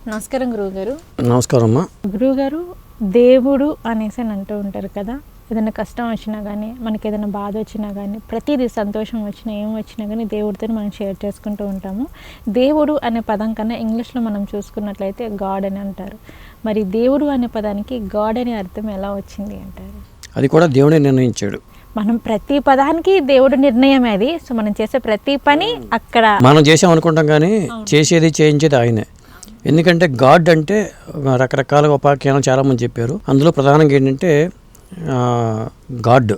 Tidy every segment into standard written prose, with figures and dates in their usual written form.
నమస్కారం గురువుగారు. నమస్కారం అమ్మా. గురువుగారు, దేవుడు అనేసి అని అంటూ ఉంటారు కదా. ఏదైనా కష్టం వచ్చినా కానీ, మనకి ఏదైనా బాధ వచ్చినా కానీ, ప్రతిదీ సంతోషం వచ్చినా ఏం వచ్చినా కానీ దేవుడితో మనం షేర్ చేసుకుంటూ ఉంటాము. దేవుడు అనే పదం కన్నా ఇంగ్లీష్లో మనం చూసుకున్నట్లయితే గాడ్ అని అంటారు. మరి దేవుడు అనే పదానికి గాడ్ అనే అర్థం ఎలా వచ్చింది అంటారు? అది కూడా దేవుడే నిర్ణయించాడు. మనం ప్రతి పదానికి దేవుడు నిర్ణయమే అది. సో మనం చేసే ప్రతి పని అక్కడ మనం చేసాం అనుకుంటాం కానీ చేసేది చేయించేది ఆయనే. ఎందుకంటే గాడ్ అంటే రకరకాల ఉపాఖ్యానం చాలామంది చెప్పారు. అందులో ప్రధానంగా ఏంటంటే గాడ్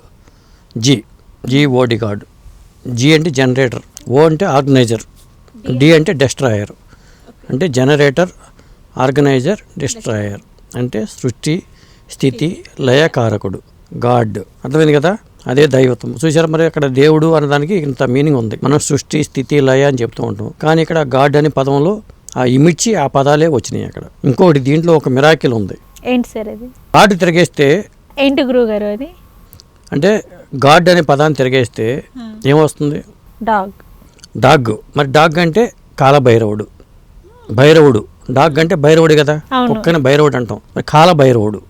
జీఓడి గాడ్. జీ అంటే జనరేటర్, ఓ అంటే ఆర్గనైజర్, డి అంటే డెస్ట్రాయర్. అంటే జనరేటర్, ఆర్గనైజర్, డిస్ట్రాయర్ అంటే సృష్టి, స్థితి, లయకారకుడు గాడ్. అర్థమైంది కదా. అదే దైవత్వం. చూసారా మరి అక్కడ దేవుడు అన్నదానికి ఇంత మీనింగ్ ఉంది. మనం సృష్టి, స్థితి, లయ అని చెప్తూ ఉంటాం. కానీ ఇక్కడ గాడ్ అనే పదంలో ఆ ఇమిడ్చి ఆ పదాలే వచ్చినాయి అక్కడ. ఇంకోటి దీంట్లో ఒక మిరాకిల్ ఉంది. ఏంటి సార్ అది? గాడ్ తిరిగేస్తే ఏంటి గురువు గారు అది? అంటే గాడ్ అనే పదాన్ని తిరిగేస్తే ఏమొస్తుంది? డాగ్. మరి డాగ్ అంటే కాలభైరవుడు, భైరవుడు. డాగ్ అంటే భైరవుడు కదా, కుక్కని భైరవుడు అంటాం. మరి కాలభైరవుడు.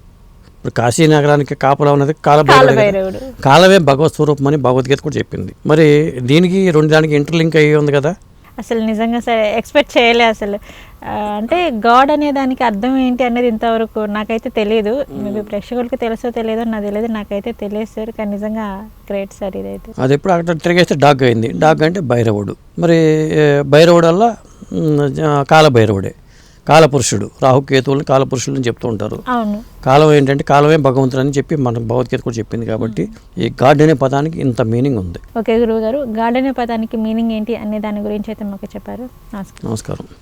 ఇప్పుడు కాశీ నగరానికి కాపలా ఉన్నది కాలభైరవుడు. కాలమే భగవత్ స్వరూపం అని భగవద్గీత కూడా చెప్పింది. మరి దీనికి రెండు దానికి ఇంటర్లింక్ అయ్యి ఉంది కదా. అసలు నిజంగా సరే ఎక్స్పెక్ట్ చేయలే అసలు. అంటే గాడ్ అనే దానికి అర్థం ఏంటి అనేది ఇంతవరకు నాకైతే తెలియదు. మేబీ ప్రేక్షకులకి తెలుసో తెలియదో నాకు తెలియదు, నాకైతే తెలియదు సార్. కానీ నిజంగా గ్రేట్ సార్ ఇదైతే. అది ఎప్పుడు అక్కడ తిరిగేస్తే డాగ్ అయింది. డాగ్ అంటే భైరవుడు. మరి భైరవుడు వల్ల కాలభైరవుడే, కాలపురుషుడు. రాహుకేతువులను కాలపురుషులు అని చెప్తూ ఉంటారు. అవును. కాలం ఏంటంటే కాలమే భగవంతుడు అని చెప్పి మన భగవద్గీత కూడా చెప్పింది. కాబట్టి ఈ గాడ్ అనే పదానికి ఇంత మీనింగ్ ఉంది. ఓకే గురువు గారు, గాడ్ అనే పదానికి మీనింగ్ ఏంటి అనే దాని గురించి అయితే మాకు చెప్పారు. నమస్కారం.